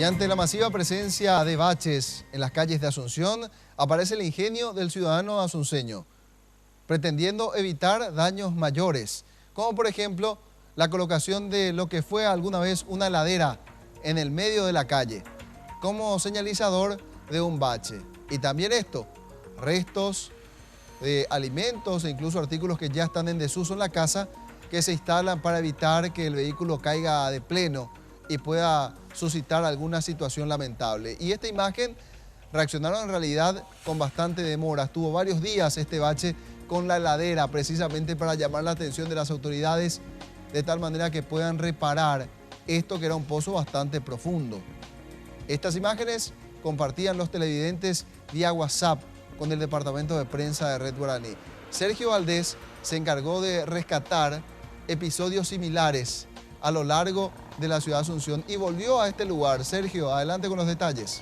Y ante la masiva presencia de baches en las calles de Asunción, aparece el ingenio del ciudadano asunceño, pretendiendo evitar daños mayores, como por ejemplo la colocación de lo que fue alguna vez una ladera en el medio de la calle, como señalizador de un bache. Y también esto, restos de alimentos e incluso artículos que ya están en desuso en la casa, que se instalan para evitar que el vehículo caiga de pleno y pueda suscitar alguna situación lamentable. Y esta imagen reaccionaron en realidad con bastante demora. Estuvo varios días este bache con la heladera precisamente para llamar la atención de las autoridades de tal manera que puedan reparar esto que era un pozo bastante profundo. Estas imágenes compartían los televidentes vía WhatsApp con el departamento de prensa de Red Guaraní. Sergio Valdés se encargó de rescatar episodios similares a lo largo de la ciudad de Asunción y volvió a este lugar. Sergio, adelante con los detalles.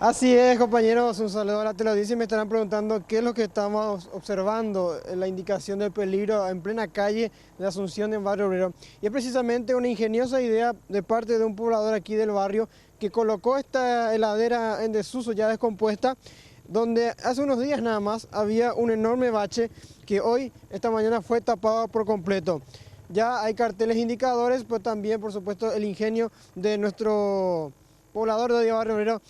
Así es, compañeros, un saludo a la teleaudiencia. Me estarán preguntando qué es lo que estamos observando, la indicación del peligro en plena calle de Asunción en Barrio Obrero. Y es precisamente una ingeniosa idea de parte de un poblador aquí del barrio que colocó esta heladera en desuso ya descompuesta, donde hace unos días nada más había un enorme bache que hoy, esta mañana, fue tapado por completo. Ya hay carteles indicadores, pero también, por supuesto, el ingenio de nuestro poblador de Barrio Obrero,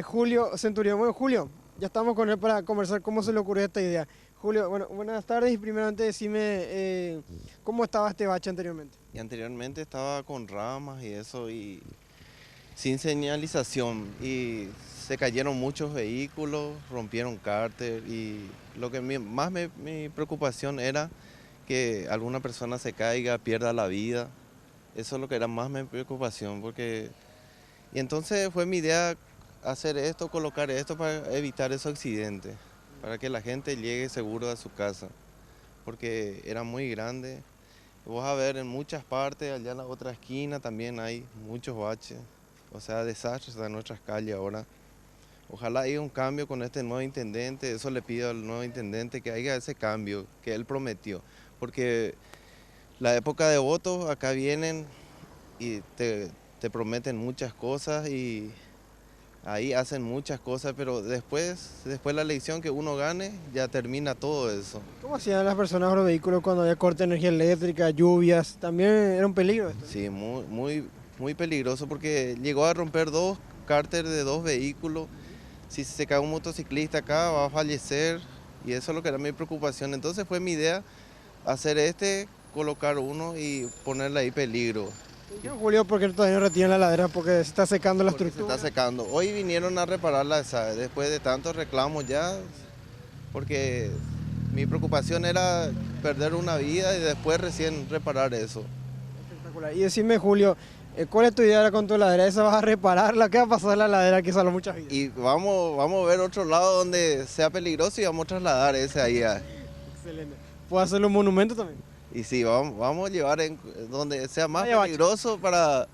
Julio Centurión. Bueno, Julio, ya estamos con él para conversar cómo se le ocurrió esta idea. Julio, bueno, buenas tardes y primeramente decime cómo estaba este bache anteriormente. Y anteriormente estaba con ramas y eso y sin señalización y se cayeron muchos vehículos, rompieron cárter y lo que mi preocupación era que alguna persona se caiga, pierda la vida. Eso es lo que era más mi preocupación porque... Y entonces fue mi idea hacer esto, colocar esto para evitar esos accidentes, para que la gente llegue seguro a su casa, porque era muy grande. Vos a ver en muchas partes, allá en la otra esquina también hay muchos baches, o sea, desastres en nuestras calles ahora. Ojalá haya un cambio con este nuevo intendente, eso le pido al nuevo intendente que haya ese cambio que él prometió, porque la época de votos acá vienen y te prometen muchas cosas y ahí hacen muchas cosas, pero después de la elección que uno gane, ya termina todo eso. ¿Cómo hacían las personas o los vehículos cuando había corte de energía eléctrica, lluvias? ¿También era un peligro esto? Sí, muy peligroso porque llegó a romper dos cárteres de dos vehículos. Si se cae un motociclista acá va a fallecer y eso es lo que era mi preocupación. Entonces fue mi idea hacer colocar uno y ponerle ahí peligro. Julio, ¿por qué todavía no retiran la ladera? Porque se está secando la Porque estructura. se está secando. Hoy vinieron a repararla después de tantos reclamos ya, porque mi preocupación era perder una vida y después recién reparar eso. Espectacular. Y decime, Julio, ¿cuál es tu idea con tu ladera? ¿Esa vas a repararla? ¿Qué va a pasar a la ladera que salvó muchas vidas? Y vamos a ver otro lado donde sea peligroso y vamos a trasladar ese ahí. Excelente. ¿Puedo hacerle un monumento también? Y sí, vamos a llevar donde sea más peligroso para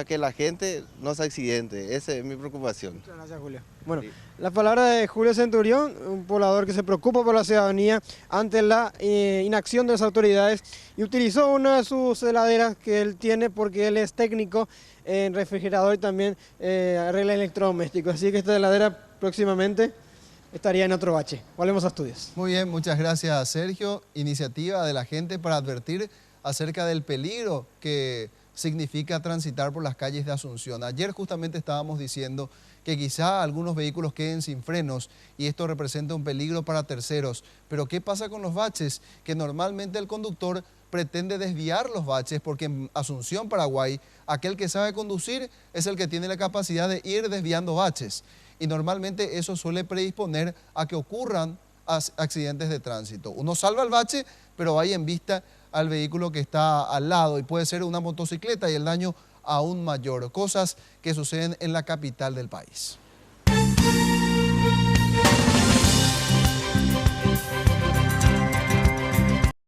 que la gente no se accidente. Esa es mi preocupación. Muchas gracias, Julio. Bueno, Sí. la palabra de Julio Centurión, un poblador que se preocupa por la ciudadanía ante la inacción de las autoridades y utilizó una de sus heladeras que él tiene porque él es técnico en refrigerador y también arregla electrodomésticos. Así que esta heladera próximamente estaría en otro bache. Volvemos a estudios. Muy bien, muchas gracias, Sergio. Iniciativa de la gente para advertir acerca del peligro que significa transitar por las calles de Asunción. Ayer justamente estábamos diciendo que quizá algunos vehículos queden sin frenos y esto representa un peligro para terceros. Pero ¿qué pasa con los baches? Que normalmente el conductor pretende desviar los baches porque en Asunción, Paraguay, aquel que sabe conducir es el que tiene la capacidad de ir desviando baches. Y normalmente eso suele predisponer a que ocurran accidentes de tránsito. Uno salva el bache, pero vaya en vista al vehículo que está al lado y puede ser una motocicleta y el daño aún mayor. Cosas que suceden en la capital del país.